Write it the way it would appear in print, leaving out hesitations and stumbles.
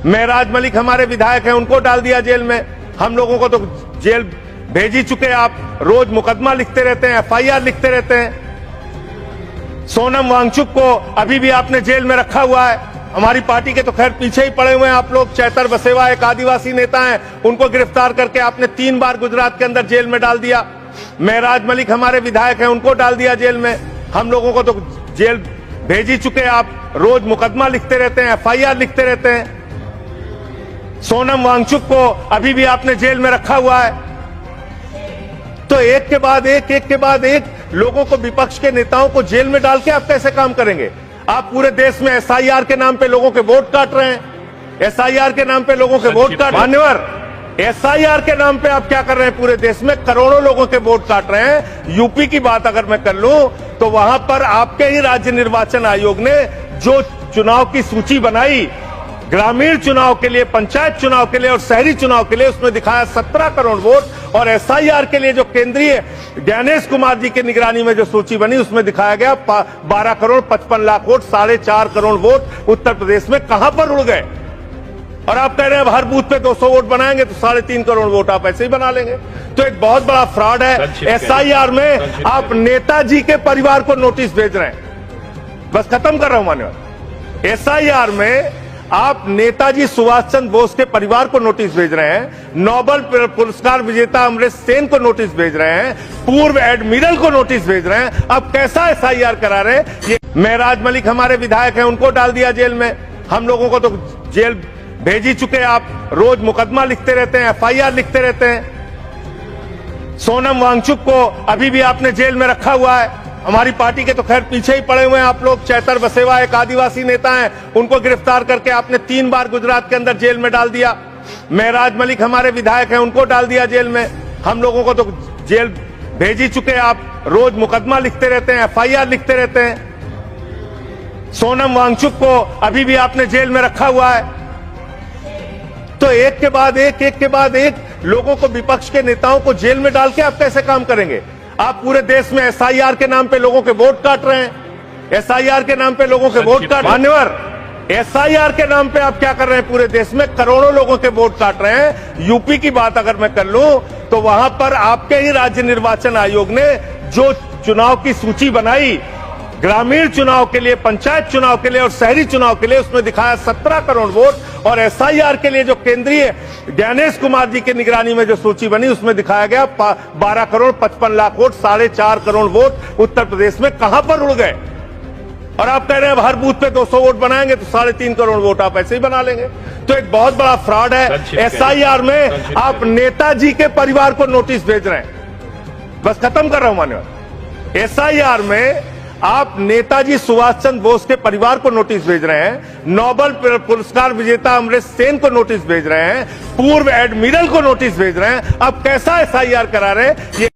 मेहराज मलिक हमारे विधायक हैं, उनको डाल दिया जेल में। हम लोगों को तो जेल भेज ही चुके। आप रोज मुकदमा लिखते रहते हैं, एफआईआर लिखते रहते हैं। सोनम वांगचुक को अभी भी आपने जेल में रखा हुआ है। हमारी पार्टी के तो खैर पीछे ही पड़े हुए हैं आप लोग। चैतर बसेवा एक आदिवासी नेता हैं, उनको गिरफ्तार करके आपने 3 बार गुजरात के अंदर जेल में डाल दिया। मेहराज मलिक हमारे विधायक हैं, उनको डाल दिया जेल में। हम लोगों को तो जेल भेज ही चुके। आप रोज मुकदमा लिखते रहते हैं, एफआईआर लिखते रहते हैं। सोनम वांगचुक को अभी भी आपने जेल में रखा हुआ है। तो एक के बाद एक लोगों को, विपक्ष के नेताओं को जेल में डाल के आप कैसे काम करेंगे? आप पूरे देश में एसआईआर के नाम पे लोगों के वोट काट रहे हैं। एसआईआर के नाम पे लोगों के वोट काट, मान्यवर, एसआईआर के नाम पे आप क्या कर रहे हैं? पूरे देश में करोड़ों लोगों के वोट काट रहे हैं। यूपी की बात अगर मैं कर लूं तो वहां पर आपके ही राज्य निर्वाचन आयोग ने जो चुनाव की सूची बनाई, ग्रामीण चुनाव के लिए, पंचायत चुनाव के लिए और शहरी चुनाव के लिए, उसमें दिखाया 17 करोड़ वोट। और एसआईआर के लिए जो केंद्रीय ज्ञानेश कुमार जी की निगरानी में जो सूची बनी, उसमें दिखाया गया 12 करोड़ 55 लाख वोट, 4.5 करोड़ वोट उत्तर प्रदेश में कहां पर उड़ गए? और आप कह रहे हैं हर बूथ पे 200 वोट बनाएंगे तो 3.5 करोड़ वोट आप ऐसे ही बना लेंगे। तो एक बहुत बड़ा फ्रॉड है। एसआईआर में आप नेताजी के परिवार को नोटिस भेज रहे हैं। बस खत्म कर रहा हूं मान्यवर। एसआईआर में आप नेताजी सुभाष चंद्र बोस के परिवार को नोटिस भेज रहे हैं, नोबेल पुरस्कार विजेता अमर्त्य सेन को नोटिस भेज रहे हैं, पूर्व एडमिरल को नोटिस भेज रहे हैं। अब कैसा एसआईआर करा रहे हैं? ये मेहराज मलिक हमारे विधायक हैं, उनको डाल दिया जेल में। हम लोगों को तो जेल भेज ही चुके। आप रोज मुकदमा लिखते रहते हैं, एफआईआर लिखते रहते हैं। सोनम वांगचुक को अभी भी आपने जेल में रखा हुआ है। हमारी पार्टी के तो खैर पीछे ही पड़े हुए हैं आप लोग। चैतर बसेवा एक आदिवासी नेता हैं, उनको गिरफ्तार करके आपने 3 बार गुजरात के अंदर जेल में डाल दिया। मेहराज मलिक हमारे विधायक हैं, उनको डाल दिया जेल में। हम लोगों को तो जेल भेज ही चुके। आप रोज मुकदमा लिखते रहते हैं, एफआईआर लिखते रहते हैं। सोनम वांगचुक को अभी भी आपने जेल में रखा हुआ है। तो एक के बाद एक लोगों को, विपक्ष के नेताओं को जेल में डाल के आप कैसे काम करेंगे? आप पूरे देश में एसआईआर के नाम पे लोगों के वोट काट रहे हैं। एसआईआर के नाम पे लोगों के वोट काट, मान्यवर, एसआईआर के नाम पे आप क्या कर रहे हैं? पूरे देश में करोड़ों लोगों के वोट काट रहे हैं। यूपी की बात अगर मैं कर लूं तो वहां पर आपके ही राज्य निर्वाचन आयोग ने जो चुनाव की सूची बनाई, ग्रामीण चुनाव के लिए, पंचायत चुनाव के लिए और शहरी चुनाव के लिए, उसमें दिखाया 17 करोड़ वोट। और एसआईआर के लिए जो केंद्रीय ज्ञानेश कुमार जी की निगरानी में जो सूची बनी, उसमें दिखाया गया 12 करोड़ 55 लाख वोट, 4.5 करोड़ वोट उत्तर प्रदेश में कहां पर उड़ गए? और आप कह रहे हैं हर बूथ पे 200 वोट बनाएंगे तो 3.5 करोड़ वोट आप ऐसे ही बना लेंगे। तो एक बहुत बड़ा फ्रॉड है। एसआईआर में आप नेताजी के परिवार को नोटिस भेज रहे हैं। बस खत्म कर रहा हूं मान्यवर। एसआईआर में आप नेताजी सुभाष चंद्र बोस के परिवार को नोटिस भेज रहे हैं, नोबेल पुरस्कार विजेता अमर्त्य सेन को नोटिस भेज रहे हैं, पूर्व एडमिरल को नोटिस भेज रहे हैं। अब कैसा एसआईआर करा रहे हैं?